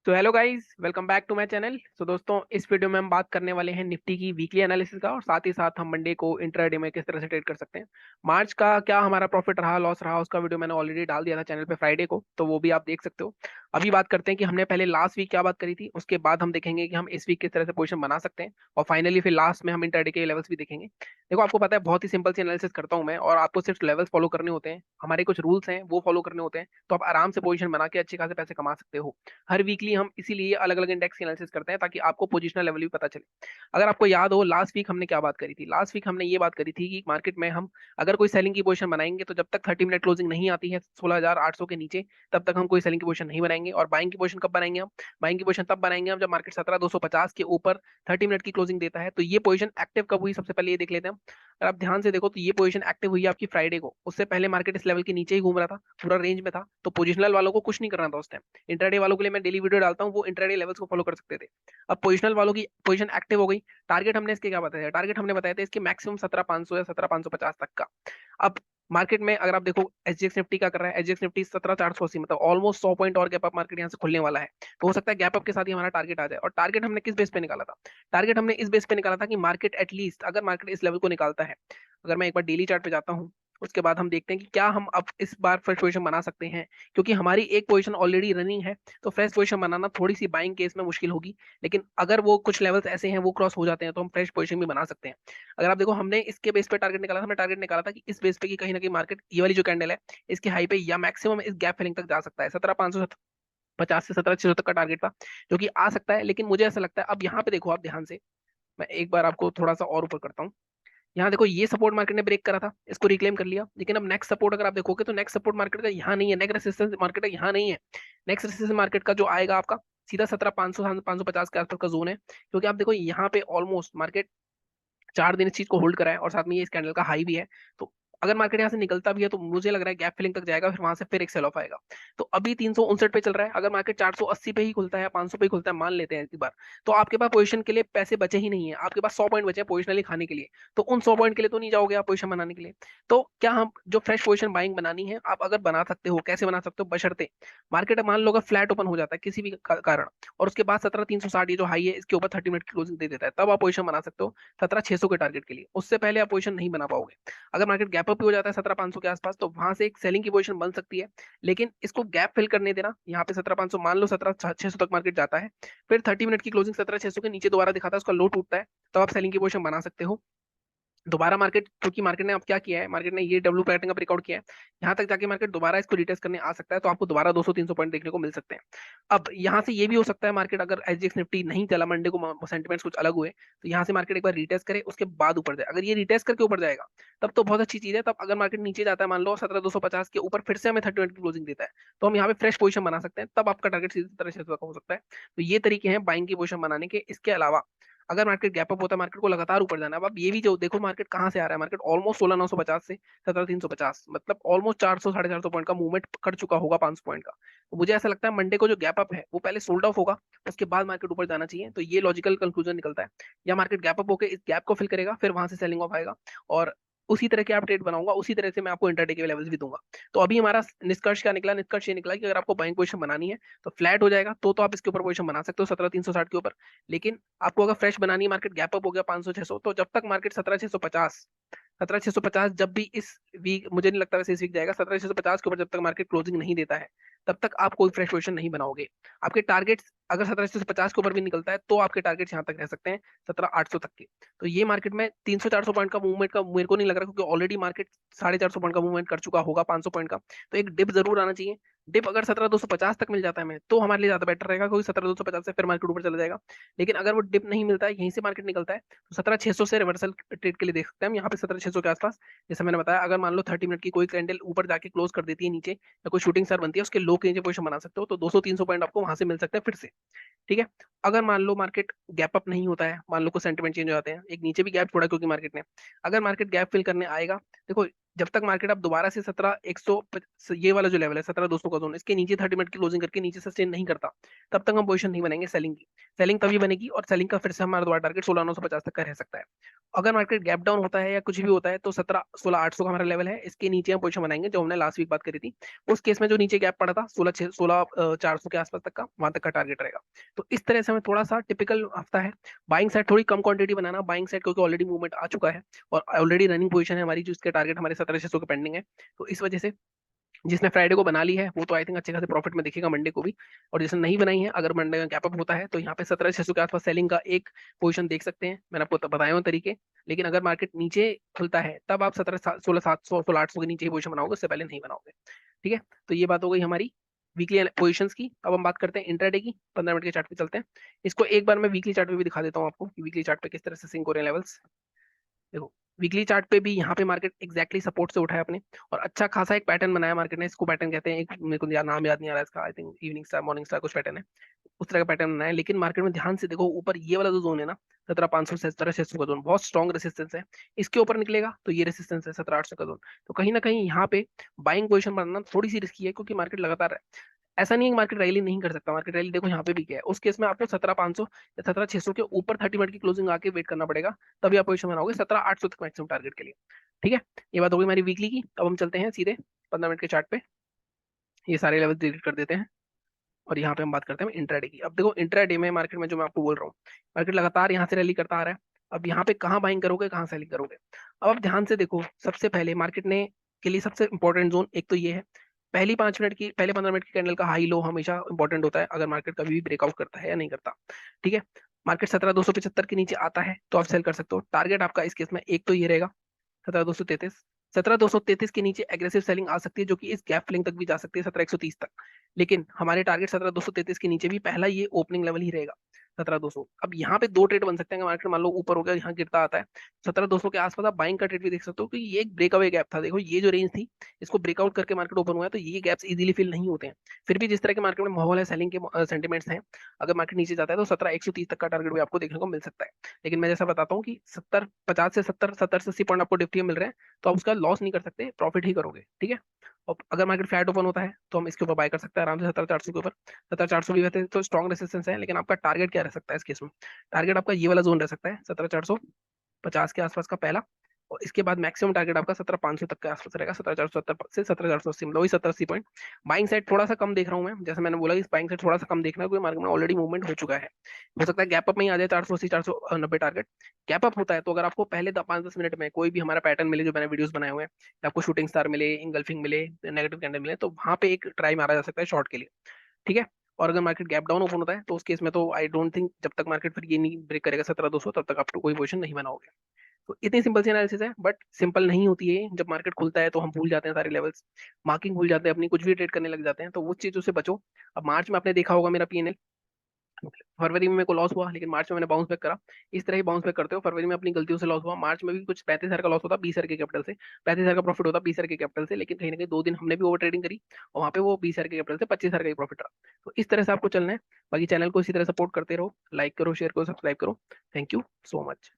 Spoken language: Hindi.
तो hello guys, welcome back to my channel. तो दोस्तों, इस वीडियो में हम बात करने वाले हैं निफ्टी की वीकली एनालिसिस का, और साथ ही साथ हम मंडे को इंट्राडे में किस तरह से ट्रेड कर सकते हैं। मार्च का क्या हमारा प्रॉफिट रहा, लॉस रहा, उसका वीडियो मैंने ऑलरेडी डाल दिया था चैनल पे फ्राइडे को, तो वो भी आप देख सकते हो। अभी बात करते हैं कि हमने पहले लास्ट वीक क्या बात करी थी, उसके बाद हम देखेंगे कि हम इस वीक किस तरह से पोजीशन बना सकते हैं, और फाइनली फिर लास्ट में हम इंट्राडे के लेवल्स भी देखेंगे। देखो, आपको पता है बहुत ही सिंपल सी एनालिसिस करता हूँ मैं, और आपको सिर्फ लेवल्स फॉलो करने होते हैं, हमारे कुछ रूल्स हैं वो फॉलो करने होते हैं, तो आप आराम से पोजीशन बना के अच्छे खासे पैसे कमा सकते हो। हर वीकली हम इसीलिए अलग अलग इंडेक्स की एनालिसिस करते हैं ताकि आपको पोजिशनल लेवल भी पता चले। अगर आपको याद हो, लास्ट वीक हमने क्या बात करी थी। लास्ट वीक हमने ये बात करी थी कि मार्केट में हम अगर कोई सेलिंग की पोजीशन बनाएंगे तो जब तक 30 मिनट क्लोजिंग नहीं आती है 16,800 के नीचे, तब तक हम कोई सेलिंग की पोजीशन नहीं बनाएंगे। और बाइंग की पोजीशन कब बनाएंगे हम? बाइंग की पोजीशन तब बनाएंगे हम जब मार्केट 17,250 के ऊपर 30 मिनट की क्लोजिंग देता है। तो ये पोजीशन एक्टिव कब हुई, सबसे पहले ये देख लेते हैं हम। अगर आप ध्यान से देखो तो ये पोजीशन एक्टिव हुई है आपकी फ्राइडे को। उससे पहले मार्केट इस लेवल के नीचे ही घूम रहा था, पूरा रेंज में था, तो पोजिशनल वालों को कुछ नहीं करना था उस टाइम। इंट्राडे वालों के लिए मैं डेली वीडियो डालता हूँ, वो इंट्राडे लेवल्स को फॉलो कर सकते थे। अब पोजिशनल वालों की पोजीशन एक्टिव हो गई। टारगेट हमने इसके क्या बताया? टारगेट हमने बताया था इसके मैक्सिमम 17,500 या 17,550 तक का। अब मार्केट में अगर आप देखो एसजीएक्स निफ्टी क्या कर रहा है, एसजीएक्स निफ्टी 17,480, मतलब ऑलमोस्ट 100 पॉइंट और गैप अप मार्केट यहाँ से खुलने वाला है। तो हो सकता है गैप अप के साथ ही हमारा टारगेट आ जाए। और टारगेट हमने किस बेस पे निकाला था? टारगेट हमने इस बेस पे निकाला था कि मार्केट एटलीस्ट, अगर मार्केट इस लेवल को निकालता है, अगर मैं एक बार डेली चार्ट पे जाता हूँ, उसके बाद हम देखते हैं कि क्या हम अब इस बार फ्रेश पोजीशन बना सकते हैं। क्योंकि हमारी एक पोजीशन ऑलरेडी रनिंग है, तो फ्रेश पोजीशन बनाना थोड़ी सी बाइंग केस में मुश्किल होगी। लेकिन अगर वो कुछ लेवल्स ऐसे हैं वो क्रॉस हो जाते हैं तो हम फ्रेश पोजीशन भी बना सकते हैं। अगर आप देखो, हमने इसके बेस पे टारगेट निकाला था। हमने टारगेट निकाला था कि इस बेस पे कि कहीं ना कहीं मार्केट ये वाली जो कैंडल है, इसके हाई पे या मैक्सिमम इस गैप फिलिंग तक जा सकता है। 17,550 से 17,600 तक का टारगेट था, जो कि आ सकता है। लेकिन मुझे ऐसा लगता है, अब यहाँ पे देखो आप ध्यान से, मैं एक बार आपको थोड़ा सा और ऊपर करता हूँ। यहाँ देखो, ये सपोर्ट मार्केट ने ब्रेक करा था, इसको रिक्लेम कर लिया। लेकिन अब नेक्स्ट सपोर्ट अगर आप देखोगे तो नेक्स्ट सपोर्ट मार्केट का यहाँ नहीं है, नेक्स्ट रेसिस्टेंस मार्केट का यहाँ नहीं है। नेक्स्ट रेसिस्टेंस मार्केट का जो आएगा आपका, सीधा 17,500 550 के आसपास का जोन है। क्योंकि आप देखो यहाँ पे ऑलमोस्ट मार्केट 4 दिन इस चीज को होल्ड करा है, और साथ में ये इस कैंडल का हाई भी है। तो अगर मार्केट यहाँ से निकलता भी है तो मुझे लग रहा है गैप फिलिंग तक जाएगा, फिर वहां से फिर एक सेल ऑफ आएगा। तो अभी 359 पे चल रहा है। अगर मार्केट 480 पे ही खुलता है या 500 पे ही खुलता है, मान लेते हैं एक बार, तो आपके पास पोजीशन के लिए पैसे बचे ही नहीं है। आपके पास 100 पॉइंट बचे हैं पोजिशनली खाने के लिए। तो उन 100 पॉइंट के लिए तो नहीं जाओगे आप पोजीशन बनाने के लिए। तो क्या हम जो फ्रेश पोजीशन बाइंग बनानी है, आप अगर बना सकते हो, कैसे बना सकते हो? बशर्ते मार्केट मान लो अगर फ्लैट ओपन हो जाता है किसी भी कारण, और उसके बाद 17,360 ये जो हाई है इसके ऊपर 30 मिनट की क्लोजिंग दे देता है, तब आप पोजीशन बना सकते हो 17,600 के टारगेट के लिए। उससे पहले आप पोजीशन नहीं बना पाओगे। अगर मार्केट गैप अप भी हो जाता है 17,500 के आसपास, तो वहां से एक सेलिंग की पोजीशन बन सकती है। लेकिन इसको गैप फिल करने देना। यहाँ पे 17,500 मान लो 17,600 तक मार्केट जाता है, फिर 30 मिनट की क्लोजिंग 17,600 के नीचे दोबारा दिखाता है, उसका लो टूटता है, तो आप सेलिंग की पोजीशन बना सकते हो दोबारा। मार्केट, क्योंकि मार्केट ने अब क्या किया है, मार्केट ने ये डब्ल्यू पैटर्न का ब्रेकआउट किया है, यहाँ तक जाके मार्केट दोबारा इसको रिटेस्ट करने आ सकता है, तो आपको दोबारा 200-300 पॉइंट देखने को मिल सकते हैं। अब यहाँ से ये भी हो सकता है, मार्केट अगर एसजीएक्स निफ्टी नहीं चला मंडे को, सेंटिमेंट्स कुछ अलग हुए, तो यहाँ से मार्केट एक बार रिटेस्ट करे, उसके बाद ऊपर जाए। अगर ये रिटेस्ट करके ऊपर जाएगा तब तो बहुत अच्छी चीज है। तब अगर मार्केट नीचे जाता है, मान लो 17,250 के ऊपर, फिर से हमें 30 मिनट की क्लोजिंग देता है, तो हम यहाँ पे फ्रेश पोजीशन बना सकते हैं। तब आपका टारगेट सीधे 17,600 का हो सकता है। तो ये तरीके हैं बाइंग की पोजीशन बनाने के। इसके अलावा अगर मार्केट गैप अप होता है, मार्केट को लगातार ऊपर जाना है। अब आप ये भी जो देखो, मार्केट कहाँ से आ रहा है, मार्केट ऑलमोस्ट 16,950 से 17,350, मतलब ऑलमोस्ट 400 450 पॉइंट का मूवमेंट कर चुका होगा, 500 पॉइंट का। तो मुझे ऐसा लगता है मंडे को जो गैप अप है वो पहले सोल्ड ऑफ होगा, उसके बाद मार्केट ऊपर जाना चाहिए। तो ये लॉजिकल कंक्लूजन निकलता है। या मार्केट गैप अप होकर इस गैप को फिल करेगा, फिर वहां से सेलिंग ऑफ आएगा, और उसी तरह के आप ट्रेड बनाऊंगा, उसी तरह से मैं आपको इंटरडे के लेवल्स भी दूंगा। तो अभी हमारा निष्कर्ष क्या निकला? निष्कर्ष ये निकला कि अगर आपको बाइंग पोजीशन बनानी है तो फ्लैट हो जाएगा, तो आप इसके ऊपर पोजीशन बना सकते हो 17,360 के ऊपर। लेकिन आपको अगर फ्रेश बनानी है, मार्केट गैप अप हो गया 500-600, तो जब तक मार्केट 17,650 जब भी इस वीक, मुझे नहीं लगता वैसे इस वीक जाएगा 17,650 के ऊपर, जब तक मार्केट क्लोजिंग नहीं देता है, तब तक आप कोई फ्रेश पोजीशन नहीं बनाओगे। आपके टारगेट्स अगर 17,650 के ऊपर भी निकलता है, तो आपके टारगेट्स यहाँ तक रह सकते हैं 17,800 तक के। तो ये मार्केट में 300-400 पॉइंट का मूवमेंट का मेरे को नहीं लग रहा, क्योंकि ऑलरेडी मार्केट 450 पॉइंट का मूवमेंट कर चुका होगा 500 पॉइंट का। तो एक डिप जरूर आना चाहिए। डिप अगर 17,250 तक मिल जाता है हमें, तो हमारे लिए ज्यादा बेटर रहेगा, क्योंकि 17,250 से फिर मार्केट ऊपर चला जाएगा। लेकिन अगर वो डिप नहीं मिलता है, यहीं से मार्केट निकलता है, तो 17,600 से रिवर्सल ट्रेड के लिए देख सकते हैं हम यहाँ पे 17,600 के आसपास। जैसे मैंने बताया, अगर मान लो 30 मिनट की कोई कैंडल ऊपर जाके क्लोज कर देती है नीचे, या कोई शूटिंग स्टार बनती है, उसके लो के नीचे पोजीशन बना सकते हो, तो 200-300 पॉइंट आपको वहां से मिल सकते हैं फिर से। ठीक है। अगर मान लो मार्केट गैप अप नहीं होता है, मान लो कुछ सेंटीमेंट चेंज हो जाते हैं, एक नीचे भी गैप छोड़ा क्योंकि मार्केट ने, अगर मार्केट गैप फिल करने आएगा, देखो जब तक मार्केट आप दोबारा से 17,100 ये वाला जो लेवल है 17,200 का जोन, इसके नीचे 30 मिनट की क्लोजिंग करके नीचे सस्टेन नहीं करता, तब तक हम पोजीशन नहीं बनाएंगे सेलिंग की। सेलिंग तभी बनेगी, और सेलिंग का फिर से हमारा दोबारा टारगेट 16,950 तक का रह सकता है। अगर मार्केट गैप डाउन होता है या कुछ भी होता है तो 16,800 का हमारा लेवल है, इसके नीचे हम पोजीशन बनाएंगे, जो हमने लास्ट वीक बात करी थी। उस केस में जो नीचे गैप पड़ा था 16,400 के आसपास तक का, वहां तक का टारगेट रहेगा। तो इस तरह से हमें थोड़ा सा टिपिकल हफ्ता है, बाइंग साइड थोड़ी कम क्वांटिटी बनाना, बाइंग साइड क्योंकि ऑलरेडी मूवमेंट आ चुका है और ऑलरेडी रनिंग पोजीशन है हमारी, जो इसके टारगेट हमारे 17,600 के पेंडिंग है। तो इस वजह से जिसने फ्राइडे को बना ली है वो तो आई थिंक अच्छे खासे प्रॉफिट में दिखेगा मंडे को भी, और जिसने नहीं बनाई है, अगर मंडे का गैप अप होता है तो यहाँ पे 17,600 के आसपास सेलिंग का एक पोजीशन देख सकते हैं, मैंने आपको बताए हुए तरीके। लेकिन अगर मार्केट नीचे खुलता है तब आप 16,700 16,800 के नीचे ही पोजीशन बनाओगे, उससे पहले नहीं बनाओगे। ठीक है, तो ये बात हो गई हमारी वीकली पोजीशंस की। अब हम बात करते हैं इंट्राडे की। 15 मिनट के चार्ट पे चलते हैं। इसको एक बार मैं वीकली चार्ट पे भी दिखा देता हूँ आपको कि वीकली चार्ट पे किस तरह से सिंक हो रहे हैं लेवल्स। देखो, वीकली चार्ट पे भी यहाँ पे मार्केट एग्जैक्टली सपोर्ट से उठा है अपने, और अच्छा खासा एक पैटर्न बनाया मार्केट ने। इसको पैटर्न कहते हैं, एक मेरे को नाम याद नहीं आ रहा है इसका, I think evening star morning star कुछ पैटर्न है, उस तरह का पैटर्न बनाया है। लेकिन मार्केट में ध्यान से देखो, ऊपर ये वाला जो जोन है ना 17,500 से 17,600 का जोन, बहुत स्ट्रॉन्ग रेसिस्टेंस है। इसके ऊपर निकलेगा तो ये रेसिस्टेंस है 17,800 का जोन। तो कहीं ना कहीं यहाँ पे बाइंग पोजीशन बनाना थोड़ी सी रिस्की है, क्योंकि मार्केट लगातार, ऐसा नहीं है कि मार्केट रैली नहीं कर सकता, मार्केट रैली देखो यहाँ पे भी क्या है। उस केस में आपको 17,500 या 17,600 के ऊपर 30 मिनट की क्लोजिंग आके वेट करना पड़ेगा, तभी आप पोजीशन बनाओगे 17,800 तक मैक्सिमम टारगेट के लिए। ठीक है, ये बात होगी हमारी वीकली की। अब हम चलते हैं सीधे 15 मिनट के चार्ट पे। ये सारे लेवल डिलीट कर देते हैं, और यहाँ पे हम बात करते हैं इंट्राडे की। अब देखो, इंट्राडे में मार्केट में जो मैं आपको बोल रहा हूँ, मार्केट लगातार यहाँ से रैली करता आ रहा है। अब यहाँ पे कहाँ बाइंग करोगे, कहाँ सेलिंग करोगे। अब आप ध्यान से देखो, सबसे पहले मार्केट ने के लिए सबसे इंपॉर्टेंट जोन एक तो ये है, पहली 5 मिनट की, पहले 15 मिनट की कैंडल का हाई लो हमेशा इंपॉर्टेंट होता है, अगर मार्केट कभी भी ब्रेकआउट करता है या नहीं करता। ठीक है, मार्केट 17,275 के नीचे आता है तो आप सेल कर सकते हो। टारगेट आपका इस केस में एक तो ये रहेगा 17,233। 17,233 के नीचे एग्रेसिव सेलिंग आ सकती है, जो कि इस गैप फिलिंग तक भी जा सकती है 17,130 तक। लेकिन हमारे टारगेट 17,233 के नीचे भी पहला ये ओपनिंग लेवल ही रहेगा 17,200। अब यहाँ पे दो ट्रेड बन सकते हैं, मार्केट मान लो ऊपर हो गया, यहाँ गिरता आता है 17,200 के आसपास, आप बाइंग का ट्रेड भी देख सकते हो, क्योंकि ये एक ब्रेकअवे गैप था। देखो, ये जो रेंज थी, इसको ब्रेकआउट करके मार्केट ओपन हुआ है, तो ये गैप्स इजीली फिल नहीं होते हैं। फिर भी जिस तरह के मार्केट में माहौल है, सेलिंग के सेंटिमेंट्स हैं, अगर मार्केट नीचे जाता है तो 17,130 तक का टारगेट भी आपको देखने को मिल सकता है। लेकिन मैं जैसा बताता हूँ कि 50 से 70 से 80 पॉइंट आपको डिफ्टी मिल रहे हैं, तो आप उसका लॉस नहीं कर सकते, प्रॉफिट ही करोगे। ठीक है, और अगर मार्केट फ्लैट ओपन होता है तो हम इसके ऊपर बाय कर सकते हैं आराम से 17,400 के ऊपर। 17,400 भी वैसे तो स्ट्रॉन्ग रेसिस्टेंस है, लेकिन आपका टारगेट क्या रह सकता है इस केस में। टारगेट आपका ये वाला जोन रह सकता है 17,450 के आसपास का पहला, और इसके बाद मैक्सिमम टारगेट आपका 17,500 तक के आसपास रहेगा, 17,470 से 17,480, मतलब वही 70-80 पॉइंट। बाइंग साइड थोड़ा सा कम देख रहा हूँ मैं, जैसे मैंने बोला, इस बाइंग साइड थोड़ा सा कम देखना है, क्योंकि मार्केट में ऑलरेडी मूवमेंट हो चुका है। हो सकता है गैप अप में ही आ जाए 480 490 टारगेट। गैप अप होता है तो अगर आपको पहले 5-10 मिनट में कोई भी हमारा पैटर्न मिले, जो मैंने वीडियोस बनाए हुए हैं, आपको शूटिंग स्टार मिले, इंगल्फिंग मिले, नेगेटिव कैंडल मिले, तो वहां पे एक ट्राई मारा जा सकता है शॉर्ट के लिए। ठीक है, और अगर मार्केट गैप डाउन ओपन होता है तो उस केस में तो आई डोंट थिंक, जब तक मार्केट फिर ये नहीं ब्रेक करेगा 17,200, तब तक आप कोई पोजीशन नहीं बनाओगे। तो इतनी सिंपल सी एनालिसिस है, बट सिंपल नहीं होती है। जब मार्केट खुलता है तो हम भूल जाते हैं सारे लेवल्स, मार्किंग भूल जाते हैं अपनी, कुछ भी ट्रेड करने लग जाते हैं, तो उस चीजों से बचो। अब मार्च में आपने देखा होगा मेरा पीएनएल, फरवरी में मेरे को लॉस हुआ, लेकिन मार्च में मैंने बाउंस बैक करा। इस तरह ही बाउंस बैक करते हो, फरवरी में अपनी गलतियों से लॉस हुआ, मार्च में भी कुछ 35,000 का लॉस होता 20,000 के कैपिटल से, 35,000 का प्रॉफिट होता 20,000 के कैपिटल से, लेकिन कहीं ना कहीं 2 दिन हमने भी ओवर ट्रेडिंग करी, और वहाँ पे वो 20,000 के कैपिटल से 25,000 का ही प्रॉफिट रहा। तो इस तरह से आपको चलना है। बाकी चैनल को इसी तरह सपोर्ट करते रहो, लाइक करो, शेयर करो, सब्सक्राइब करो। Thank you so much.